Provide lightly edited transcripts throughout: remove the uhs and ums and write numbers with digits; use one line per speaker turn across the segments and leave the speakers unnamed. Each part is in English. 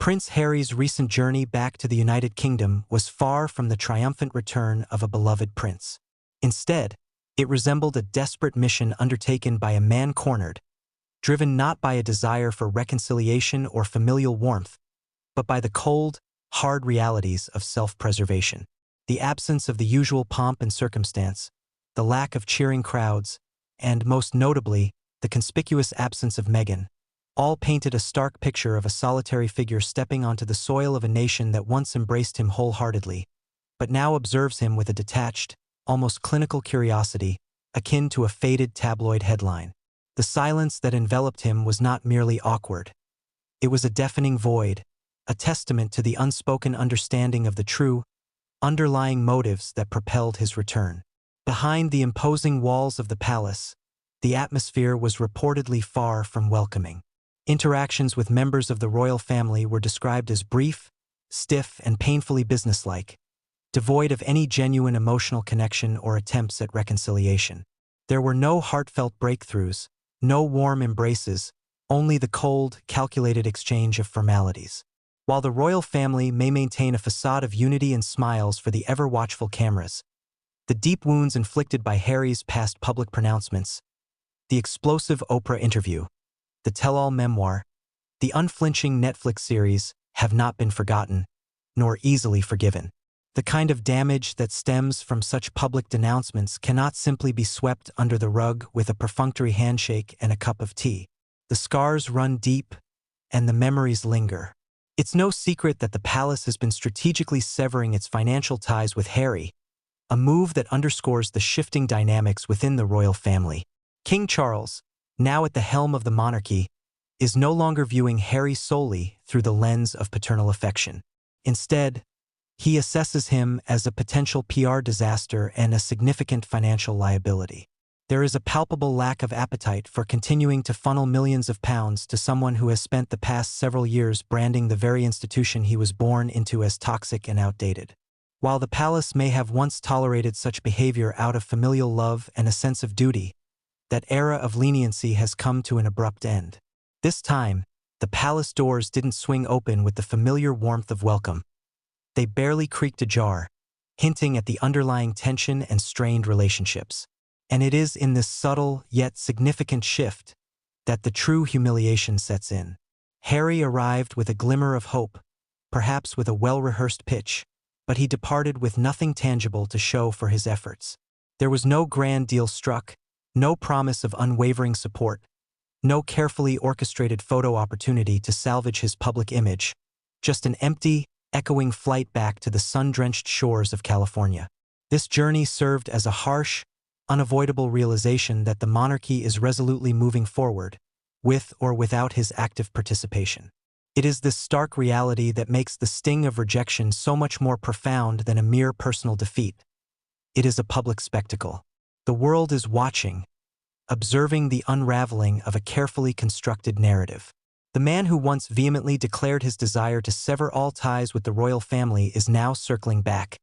Prince Harry's recent journey back to the United Kingdom was far from the triumphant return of a beloved prince. Instead, it resembled a desperate mission undertaken by a man cornered, driven not by a desire for reconciliation or familial warmth, but by the cold, hard realities of self-preservation. The absence of the usual pomp and circumstance, the lack of cheering crowds, and, most notably, the conspicuous absence of Meghan, all painted a stark picture of a solitary figure stepping onto the soil of a nation that once embraced him wholeheartedly, but now observes him with a detached, almost clinical curiosity, akin to a faded tabloid headline. The silence that enveloped him was not merely awkward. It was a deafening void, a testament to the unspoken understanding of the true, underlying motives that propelled his return. Behind the imposing walls of the palace, the atmosphere was reportedly far from welcoming. Interactions with members of the royal family were described as brief, stiff, and painfully businesslike, devoid of any genuine emotional connection or attempts at reconciliation. There were no heartfelt breakthroughs, no warm embraces, only the cold, calculated exchange of formalities. While the royal family may maintain a facade of unity and smiles for the ever-watchful cameras, the deep wounds inflicted by Harry's past public pronouncements, the explosive Oprah interview, the tell-all memoir, the unflinching Netflix series have not been forgotten, nor easily forgiven. The kind of damage that stems from such public denouncements cannot simply be swept under the rug with a perfunctory handshake and a cup of tea. The scars run deep, and the memories linger. It's no secret that the palace has been strategically severing its financial ties with Harry, a move that underscores the shifting dynamics within the royal family. King Charles, now at the helm of the monarchy, is no longer viewing Harry solely through the lens of paternal affection. Instead, he assesses him as a potential PR disaster and a significant financial liability. There is a palpable lack of appetite for continuing to funnel millions of pounds to someone who has spent the past several years branding the very institution he was born into as toxic and outdated. While the palace may have once tolerated such behavior out of familial love and a sense of duty, that era of leniency has come to an abrupt end. This time, the palace doors didn't swing open with the familiar warmth of welcome. They barely creaked ajar, hinting at the underlying tension and strained relationships. And it is in this subtle yet significant shift that the true humiliation sets in. Harry arrived with a glimmer of hope, perhaps with a well-rehearsed pitch, but he departed with nothing tangible to show for his efforts. There was no grand deal struck, no promise of unwavering support, no carefully orchestrated photo opportunity to salvage his public image, just an empty, echoing flight back to the sun-drenched shores of California. This journey served as a harsh, unavoidable realization that the monarchy is resolutely moving forward, with or without his active participation. It is this stark reality that makes the sting of rejection so much more profound than a mere personal defeat. It is a public spectacle. The world is watching, observing the unraveling of a carefully constructed narrative. The man who once vehemently declared his desire to sever all ties with the royal family is now circling back,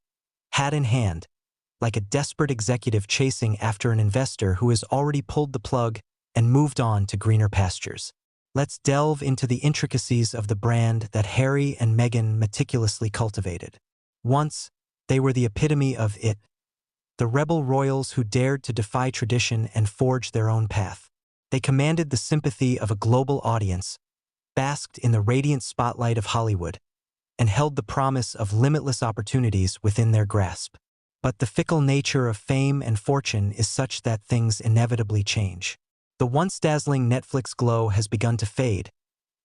hat in hand, like a desperate executive chasing after an investor who has already pulled the plug and moved on to greener pastures. Let's delve into the intricacies of the brand that Harry and Meghan meticulously cultivated. Once, they were the epitome of it, the rebel royals who dared to defy tradition and forge their own path. They commanded the sympathy of a global audience, basked in the radiant spotlight of Hollywood, and held the promise of limitless opportunities within their grasp. But the fickle nature of fame and fortune is such that things inevitably change. The once dazzling Netflix glow has begun to fade,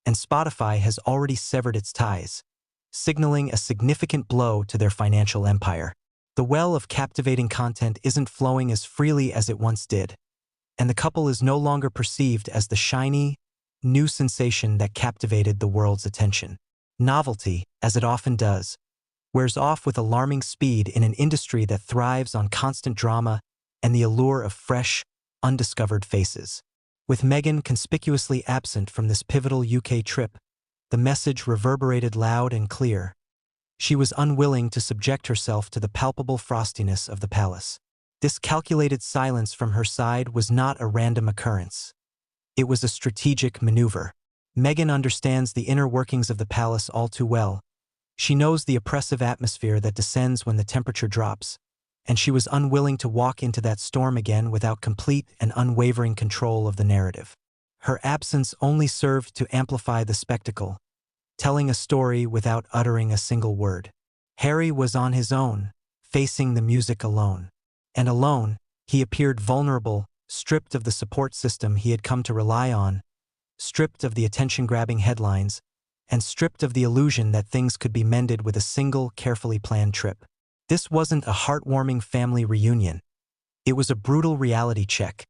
and Spotify has already severed its ties, signaling a significant blow to their financial empire. The well of captivating content isn't flowing as freely as it once did, and the couple is no longer perceived as the shiny, new sensation that captivated the world's attention. Novelty, as it often does, wears off with alarming speed in an industry that thrives on constant drama and the allure of fresh, undiscovered faces. With Meghan conspicuously absent from this pivotal UK trip, the message reverberated loud and clear. She was unwilling to subject herself to the palpable frostiness of the palace. This calculated silence from her side was not a random occurrence. It was a strategic maneuver. Meghan understands the inner workings of the palace all too well. She knows the oppressive atmosphere that descends when the temperature drops, and she was unwilling to walk into that storm again without complete and unwavering control of the narrative. Her absence only served to amplify the spectacle, telling a story without uttering a single word. Harry was on his own, facing the music alone. And alone, he appeared vulnerable, stripped of the support system he had come to rely on, stripped of the attention-grabbing headlines, and stripped of the illusion that things could be mended with a single, carefully planned trip. This wasn't a heartwarming family reunion. It was a brutal reality check.